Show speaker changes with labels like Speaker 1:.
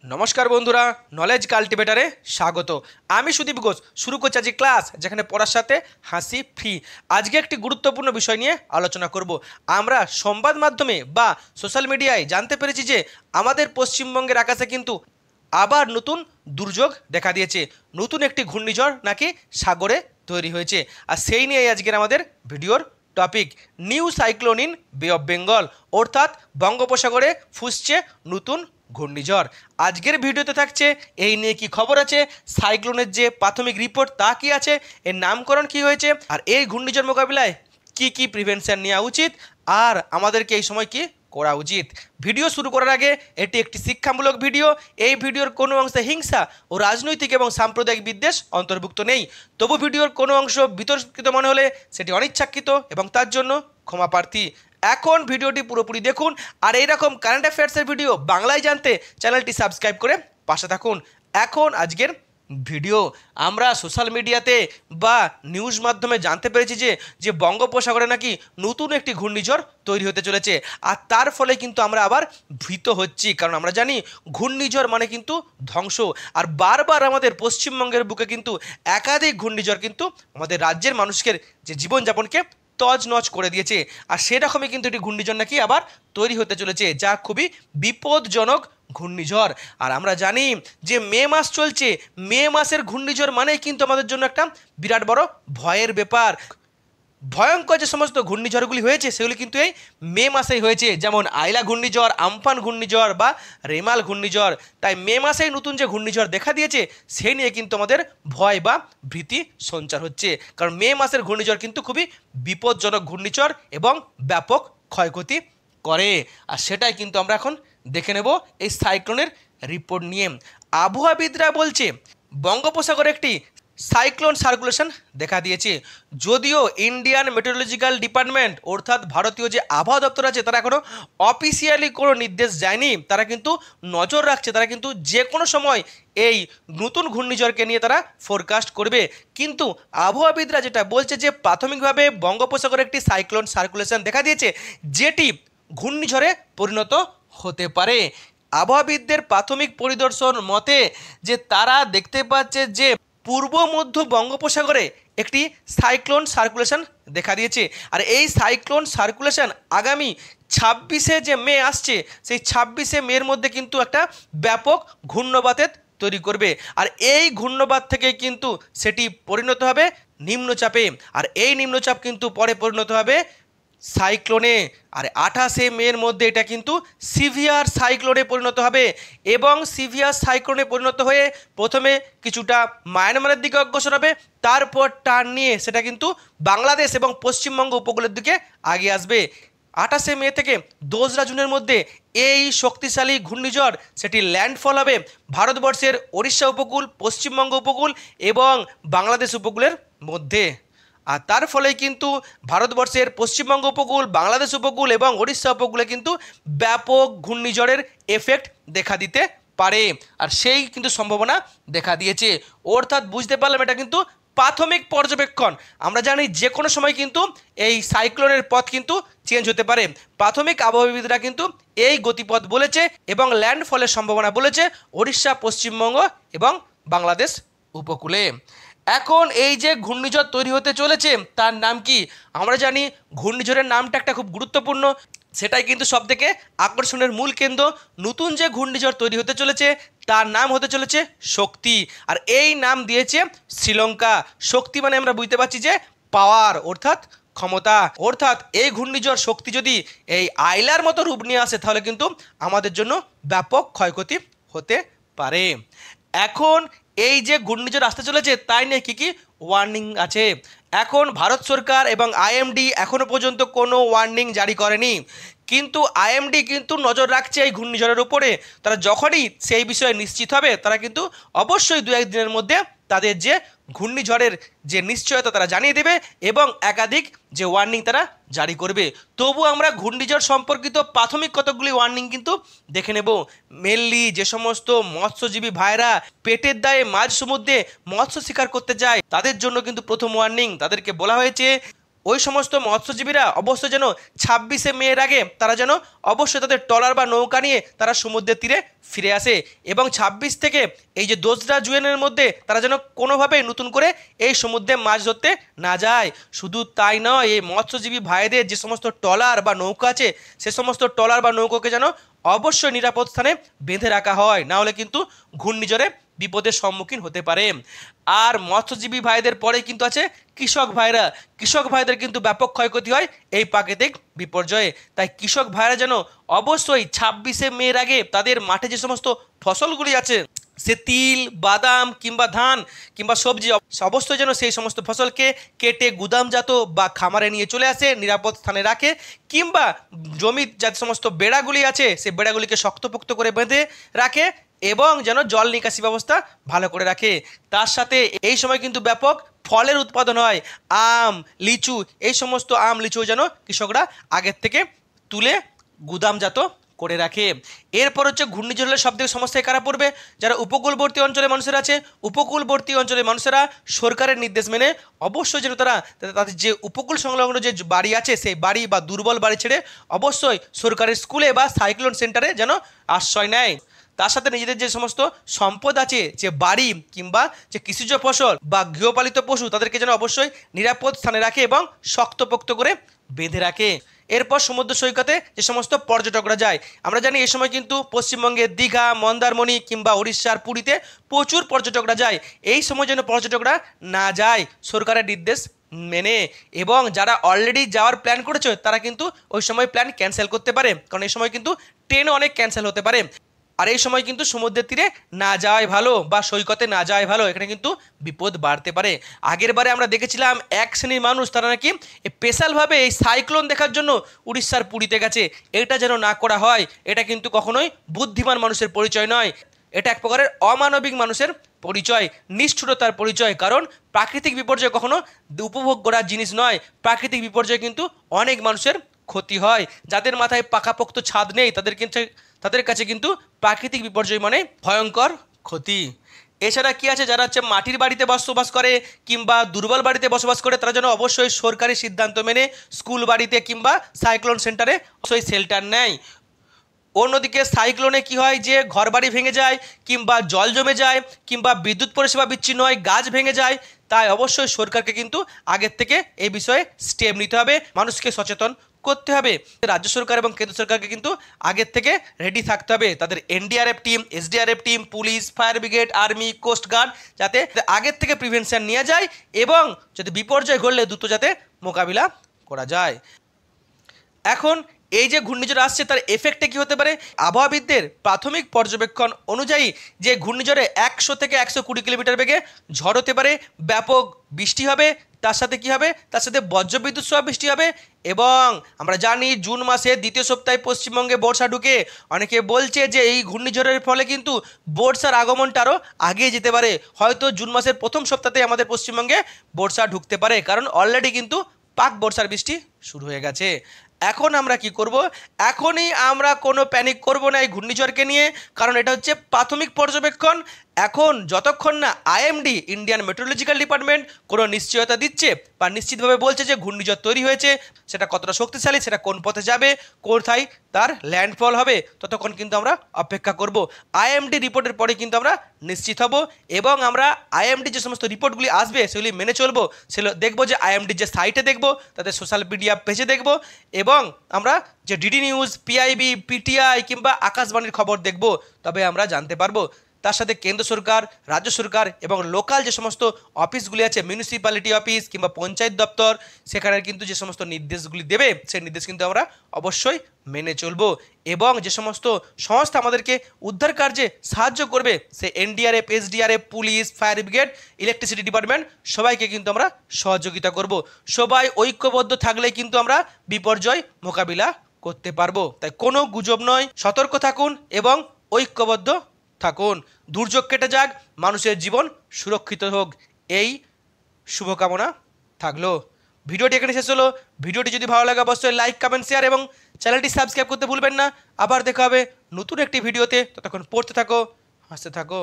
Speaker 1: নমস্কার বন্ধুরা, নলেজ কাল্টিভেটারে স্বাগত। আমি সুদীপ ঘোষ শুরু করছি আজকে ক্লাস, যেখানে পড়ার সাথে হাসি ফ্রি। আজকে একটি গুরুত্বপূর্ণ বিষয় নিয়ে আলোচনা করব। আমরা সংবাদ মাধ্যমে বা সোশ্যাল মিডিয়ায় জানতে পেরেছি যে আমাদের পশ্চিমবঙ্গের আকাশে কিন্তু আবার নতুন দুর্যোগ দেখা দিয়েছে। নতুন একটি ঘূর্ণিঝড় নাকি সাগরে তৈরি হয়েছে, আর সেই নিয়েই আজকের আমাদের ভিডিওর টপিক। নিউ সাইক্লোন ইন বে অফ বেঙ্গল, অর্থাৎ বঙ্গোপসাগরে ফুসছে নতুন ঘূর্ণিঝড়। আজকের ভিডিওতে থাকছে এই নিয়ে কি খবর আছে, সাইক্লোনের যে প্রাথমিক রিপোর্ট তা কি আছে, এর নামকরণ কি হয়েছে, আর এই ঘূর্ণিঝড় মোকাবিলায় কি কি প্রিভেনশন নেওয়া উচিত, আর আমাদেরকে এই সময় কি করা উচিত। ভিডিও শুরু করার আগে এটি একটি শিক্ষামূলক ভিডিও। এই ভিডিওর কোনো অংশে হিংসা ও রাজনৈতিক এবং সাম্প্রদায়িক বিদ্বেষ অন্তর্ভুক্ত নেই। তবু ভিডিওর কোনো অংশ বিতর্কিত মনে হলে সেটি অনিচ্ছাকৃত এবং তার জন্য ক্ষমা প্রার্থী। এখন ভিডিওটি পুরোপুরি দেখুন, আর এইরকম কারেন্ট অ্যাফেয়ার্সের ভিডিও বাংলায় জানতে চ্যানেলটি সাবস্ক্রাইব করে পাশে থাকুন। এখন আজকের ভিডিও। আমরা সোশ্যাল মিডিয়াতে বা নিউজ মাধ্যমে জানতে পেরেছি যে বঙ্গোপসাগরে নাকি নতুন একটি ঘূর্ণিঝড় তৈরি হতে চলেছে, আর তার ফলে কিন্তু আমরা আবার ভীত হচ্ছি, কারণ আমরা জানি ঘূর্ণিঝড় মানে কিন্তু ধ্বংস। আর বারবার আমাদের পশ্চিমবঙ্গের বুকে কিন্তু একাধিক ঘূর্ণিঝড় কিন্তু আমাদের রাজ্যের মানুষকে যে জীবনযাপনকে তছনছ করে দিয়েছে, আর সেরকমই কিন্তু একটি ঘূর্ণিঝড় নাকি আবার তৈরি হতে চলেছে, যা খুবই বিপজ্জনক ঘূর্ণিঝড়। আর আমরা জানি যে মে মাস চলছে, মে মাসের ঘূর্ণিঝড় মানেই কিন্তু আমাদের জন্য একটা বিরাট বড় ভয়ের ব্যাপার। ভয়ঙ্কর যে সমস্ত ঘূর্ণিঝড়গুলি হয়েছে সেগুলি কিন্তু এই মে মাসেই হয়েছে, যেমন আইলা ঘূর্ণিঝড়, আমফান ঘূর্ণিঝড় বা রেমাল ঘূর্ণিঝড়। তাই মে মাসেই নতুন যে ঘূর্ণিঝড় দেখা দিয়েছে সেই নিয়ে কিন্তু আমাদের ভয় বা ভীতি সঞ্চার হচ্ছে, কারণ মে মাসের ঘূর্ণিঝড় কিন্তু খুবই বিপজ্জনক ঘূর্ণিঝড় এবং ব্যাপক ক্ষয়ক্ষতি করে। আর সেটাই কিন্তু আমরা এখন দেখে নেব এই সাইক্লোনের রিপোর্ট নিয়ে। আবহাওয়াবিদরা বলছে বঙ্গোপসাগরে একটি সাইক্লোন সার্কুলেশন দেখা দিয়েছে। যদিও ইন্ডিয়ান মেটেরোলজিক্যাল ডিপার্টমেন্ট অর্থাৎ ভারতীয় যে আবহাওয়া দপ্তর আছে তারা এখনও অফিসিয়ালি কোনো নির্দেশ দেয়নি, তারা কিন্তু নজর রাখছে, তারা কিন্তু যে কোনো সময় এই নতুন ঘূর্ণিঝড়কে নিয়ে তারা ফোরকাস্ট করবে। কিন্তু আবহাওয়াবিদরা যেটা বলছে যে প্রাথমিকভাবে বঙ্গোপসাগরে একটি সাইক্লোন সার্কুলেশন দেখা দিয়েছে, যেটি ঘূর্ণিঝড়ে পরিণত হতে পারে। আবহাওয়াবিদদের প্রাথমিক পরিদর্শন মতে যে তারা দেখতে পাচ্ছে যে পূর্ব মধ্য বঙ্গোপসাগরে একটি সাইক্লোন সার্কুলেশন দেখা দিয়েছে, আর এই সাইক্লোন সার্কুলেশন আগামী 26শে যে মে আসছে সেই 26শে মের মধ্যে কিন্তু একটা ব্যাপক ঘূর্ণবাতের তৈরি করবে, আর এই ঘূর্ণবাত থেকে কিন্তু সেটি পরিণত হবে নিম্নচাপে, আর এই নিম্নচাপ কিন্তু পরে পরিণত হবে সাইক্লোনে, আর 28শে মের মধ্যে এটা কিন্তু সিভিয়ার সাইক্লোনে পরিণত হবে, এবং সিভিয়ার সাইক্লোনে পরিণত হয়ে প্রথমে কিছুটা মায়ানমারের দিকে অগ্রসর হবে, তারপর টার্ন নিয়ে সেটা কিন্তু বাংলাদেশ এবং পশ্চিমবঙ্গ উপকূলের দিকে আগে আসবে। 28শে মে থেকে 2রা জুনের মধ্যে এই শক্তিশালী ঘূর্ণিঝড় সেটি ল্যান্ডফল হবে ভারতবর্ষের ওড়িশা উপকূল, পশ্চিমবঙ্গ উপকূল এবং বাংলাদেশ উপকূলের মধ্যে। আর তার ফলে কিন্তু ভারতবর্ষের পশ্চিমবঙ্গ উপকূল, বাংলাদেশ উপকূল এবং ওড়িশা উপকূলে কিন্তু ব্যাপক ঘূর্ণিঝড়ের এফেক্ট দেখা দিতে পারে, আর সেই কিন্তু সম্ভাবনা দেখা দিয়েছে। অর্থাৎ বুঝতে পারলাম এটা কিন্তু প্রাথমিক পর্যবেক্ষণ। আমরা জানি যে কোনো সময় কিন্তু এই সাইক্লোনের পথ কিন্তু চেঞ্জ হতে পারে। প্রাথমিক আবহাওয়াবিদরা কিন্তু এই গতিপথ বলেছে এবং ল্যান্ডফলের সম্ভাবনা বলেছে ওড়িশা, পশ্চিমবঙ্গ এবং বাংলাদেশ উপকূলে। এখন এই যে ঘূর্ণিঝড় তৈরি হতে চলেছে তার নাম কি? আমরা জানি ঘূর্ণিঝড়ের নামটা একটা খুব গুরুত্বপূর্ণ, সেটাই কিন্তু সবথেকে আকর্ষণের মূল কেন্দ্র। নতুন যে ঘূর্ণিঝড় তৈরি হতে চলেছে তার নাম হতে চলেছে শক্তি, আর এই নাম দিয়েছে শ্রীলঙ্কা। শক্তি মানে আমরা বুঝতে পারছি যে পাওয়ার অর্থাৎ ক্ষমতা। অর্থাৎ এই ঘূর্ণিঝড় শক্তি যদি এই আইলার মতো রূপ নিয়ে আসে তাহলে কিন্তু আমাদের জন্য ব্যাপক ক্ষয়ক্ষতি হতে পারে। এখন এই যে ঘূর্ণিঝড় আসতে চলেছে তাই নিয়ে কী কী ওয়ার্নিং আছে। এখন ভারত সরকার এবং আইএমডি এখনও পর্যন্ত কোনো ওয়ার্নিং জারি করেনি, কিন্তু আইএমডি কিন্তু নজর রাখছে এই ঘূর্ণিঝড়ের উপরে। তারা যখনই সেই বিষয়ে নিশ্চিত হবে তারা কিন্তু অবশ্যই 2-1 দিনের মধ্যে তাদের যে ঘূর্ণিঝড়ের যে নিশ্চয়তা তারা জানিয়ে দেবে এবং একাধিক যে ওয়ার্নিং তারা জারি করবে। তবু আমরা ঘূর্ণিঝড় সম্পর্কিত প্রাথমিক কতগুলি ওয়ার্নিং কিন্তু দেখে নেব। মেনলি যে সমস্ত মৎস্যজীবী ভাইরা পেটের দায়ে মাঝ সমুদ্রে মৎস্য শিকার করতে যায় তাদের জন্য কিন্তু প্রথম ওয়ার্নিং, তাদেরকে বলা হয়েছে ওই সমস্ত মৎস্যজীবীরা অবশ্যই যেন 26শে মের আগে তারা যেন অবশ্যই তাদের ট্রলার বা নৌকা নিয়ে তারা সমুদ্রের তীরে ফিরে আসে এবং 26 থেকে এই যে 2রা জুনের মধ্যে তারা যেন কোনোভাবেই নতুন করে এই সমুদ্রে মাছ ধরতে না যায়। শুধু তাই নয়, এই মৎস্যজীবী ভাইদের যে সমস্ত ট্রলার বা নৌকা আছে সে সমস্ত ট্রলার বা নৌকাকে যেন অবশ্যই নিরাপদ স্থানে বেঁধে রাখা হয়, না হলে কিন্তু ঘূর্ণিঝড়ে বিপদের সম্মুখীন হতে পারে। আর মৎস্যজীবী ভাইদের পরে কিন্তু আছে কৃষক ভাইরা। কৃষক ভাইদের কিন্তু ব্যাপক ক্ষয়ক্ষতি হয় এই প্রাকৃতিক বিপর্যয়ে। তাই কৃষক ভাইরা যেন অবশ্যই 26শে মের আগে তাদের মাঠে যে সমস্ত ফসলগুলি আছে, সে তিল, বাদাম কিংবা ধান কিংবা সবজি, অবশ্যই যেন সেই সমস্ত ফসলকে কেটে গুদামজাত বা খামারে নিয়ে চলে আসে, নিরাপদ স্থানে রাখে, কিংবা জমির যে সমস্ত বেড়াগুলি আছে সেই বেড়াগুলিকে শক্তপোক্ত করে বেঁধে রাখে এবং যেন জল নিকাশি ব্যবস্থা ভালো করে রাখে। তার সাথে এই সময় কিন্তু ব্যাপক ফলের উৎপাদন হয়, আম, লিচু, এই সমস্ত আম লিচু যেন কৃষকরা আগের থেকে তুলে গুদামজাত করে রাখে। এরপর হচ্ছে ঘূর্ণিঝড়ের সবথেকে সমস্যায় কারা পড়বে? যারা উপকূলবর্তী অঞ্চলের মানুষেরা আছে। উপকূলবর্তী অঞ্চলের মানুষেরা সরকারের নির্দেশ মেনে অবশ্যই যেন তারা তাদের যে উপকূল সংলগ্ন যে বাড়ি আছে সেই বাড়ি বা দুর্বল বাড়ি ছেড়ে অবশ্যই সরকারের স্কুলে বা সাইক্লোন সেন্টারে যেন আশ্রয় নেয়। তার সাথে নিজেদের যে সমস্ত সম্পদ আছে, যে বাড়ি কিংবা যে কৃষিজ ফসল বা গৃহপালিত পশু, তাদেরকে যেন অবশ্যই নিরাপদ স্থানে রাখে এবং শক্তপোক্ত করে বেঁধে রাখে। এরপর সমুদ্র সৈকতে যে সমস্ত পর্যটকরা যায়, আমরা জানি এই সময় কিন্তু পশ্চিমবঙ্গের দীঘা, মন্দারমণি কিংবা উড়িষ্যার পুরীতে প্রচুর পর্যটকরা যায়। এই সময় যেন পর্যটকরা না যায় সরকারের নির্দেশ মেনে, এবং যারা অলরেডি যাওয়ার প্ল্যান করেছে তারা কিন্তু ওই সময় প্ল্যান ক্যান্সেল করতে পারে, কারণ এই সময় কিন্তু ট্রেনও অনেক ক্যান্সেল হতে পারে। আর এই সময় কিন্তু সমুদ্রের তীরে না যাওয়াই ভালো বা সৈকতে না যাওয়াই ভালো, এখানে কিন্তু বিপদ বাড়তে পারে। আগের বারে আমরা দেখেছিলাম এক শ্রেণীর মানুষ তারা নাকি স্পেশালভাবে এই সাইক্লোন দেখার জন্য উড়িষ্যার পুরীতে গেছে। এটা যেন না করা হয়, এটা কিন্তু কখনোই বুদ্ধিমান মানুষের পরিচয় নয়, এটা এক প্রকারের অমানবিক মানুষের পরিচয়, নিষ্ঠুরতার পরিচয়। কারণ প্রাকৃতিক বিপর্যয় কখনো উপভোগ করার জিনিস নয়। প্রাকৃতিক বিপর্যয় কিন্তু অনেক মানুষের ক্ষতি হয়। যাদের মাথায় পাকাপোক্ত ছাদ নেই তাদের কাছে কিন্তু প্রাকৃতিক বিপর্যয় মানে ভয়ঙ্কর ক্ষতি। এছাড়া কি আছে, যারা হচ্ছে মাটির বাড়িতে বসবাস করে কিংবা দুর্বল বাড়িতে বসবাস করে তারা যেন অবশ্যই সরকারি সিদ্ধান্ত মেনে স্কুল বাড়িতে কিংবা সাইক্লোন সেন্টারে অবশ্যই শেল্টার নেয়। অন্যদিকে সাইক্লোনে কি হয়, যে ঘরবাড়ি ভেঙে যায় কিংবা জল জমে যায় কিংবা বিদ্যুৎ পরিষেবা বিচ্ছিন্ন হয়, গাছ ভেঙে যায়, তাই অবশ্যই সরকারকে কিন্তু আগের থেকে এই বিষয়ে স্টেপ নিতে হবে, মানুষকে সচেতন করতে হবে। রাজ্য সরকার এবং কেন্দ্র সরকারকে কিন্তু আগের থেকে রেডি থাকতে হবে, তাদের NDRF team, SDRF team, police, fire brigade, army, coastguard যাতে আগের থেকে প্রিভেনশন নিয়ে যায় এবং যদি বিপর্যয় ঘটলে দ্রুত যাতে মোকাবিলা করা যায়। এখন এই যে ঘূর্ণিঝড় আসছে তার এফেক্টে কী হতে পারে? আবহাওয়াবিদদের প্রাথমিক পর্যবেক্ষণ অনুযায়ী যে ঘূর্ণিঝড়ে 100 থেকে 120 কিলোমিটার বেগে ঝড় হতে পারে, ব্যাপক বৃষ্টি হবে, তার সাথে কি হবে, তার সাথে বজ্রবিদ্যুৎ সহ বৃষ্টি হবে। এবং আমরা জানি জুন মাসের দ্বিতীয় সপ্তাহে পশ্চিমবঙ্গে বর্ষা ঢুকে, অনেকে বলছে যে এই ঘূর্ণিঝড়ের ফলে কিন্তু বর্ষার আগমনটা আরও আগিয়ে যেতে পারে, হয়তো জুন মাসের প্রথম সপ্তাহে আমাদের পশ্চিমবঙ্গে বর্ষা ঢুকতে পারে, কারণ অলরেডি কিন্তু পাক বর্ষার বৃষ্টি শুরু হয়ে গেছে। এখন আমরা কি করব? এখনই আমরা কোনো প্যানিক করব না এই ঘূর্ণিঝড়কে নিয়ে, কারণ এটা হচ্ছে প্রাথমিক পর্যবেক্ষণ। এখন যতক্ষণ না আইএমডি, ইন্ডিয়ান মেট্রোলজিক্যাল ডিপার্টমেন্ট কোনো নিশ্চয়তা দিচ্ছে বা নিশ্চিতভাবে বলছে যে ঘূর্ণিঝড় তৈরি হয়েছে, সেটা কতটা শক্তিশালী, সেটা কোন পথে যাবে, কোথায় তার ল্যান্ডফল হবে, ততক্ষণ কিন্তু আমরা অপেক্ষা করব। আইএমডি রিপোর্টের পরে কিন্তু আমরা নিশ্চিত হব এবং আমরা আইএমডি যে সমস্ত রিপোর্টগুলি আসবে সেগুলি মেনে চলবো। সেগুলো দেখবো যে আইএমডির যে সাইটে দেখবো, তাদের সোশ্যাল মিডিয়া পেজে দেখবো, এবং আমরা যে ডিডি নিউজ, পিআইবি, পিটিআই কিংবা আকাশবাণীর খবর দেখব, তবে আমরা জানতে পারবো। তার সাথে কেন্দ্র সরকার, রাজ্য সরকার এবং লোকাল যে সমস্ত অফিসগুলি আছে, মিউনিসিপ্যালিটি অফিস কিংবা পঞ্চায়েত দপ্তর, সেখানে কিন্তু যে সমস্ত নির্দেশগুলি দেবে সেই নির্দেশ কিন্তু আমরা অবশ্যই মেনে চলবো। এবং যে সমস্ত সংস্থা আমাদেরকে উদ্ধার কার্যে সাহায্য করবে, সে NDRF, SDRF, police, fire brigade, electricity department, সবাইকে কিন্তু আমরা সহযোগিতা করব। সবাই ঐক্যবদ্ধ থাকলে কিন্তু আমরা বিপর্যয় মোকাবিলা করতে পারবো। তাই কোনো গুজব নয়, সতর্ক থাকুন এবং ঐক্যবদ্ধ থাকুন। দুর্যোগ কেটে যাক, মানুষের জীবন সুরক্ষিত হোক, এই শুভকামনা থাকলো। ভিডিওটি এখানে শেষ হলো। ভিডিওটি যদি ভালো লাগে অবশ্যই লাইক, কমেন্ট, শেয়ার এবং চ্যানেলটি সাবস্ক্রাইব করতে ভুলবেন না। আবার দেখা হবে নতুন একটি ভিডিওতে। ততক্ষণ পড়তে থাকো, হাসতে থাকো।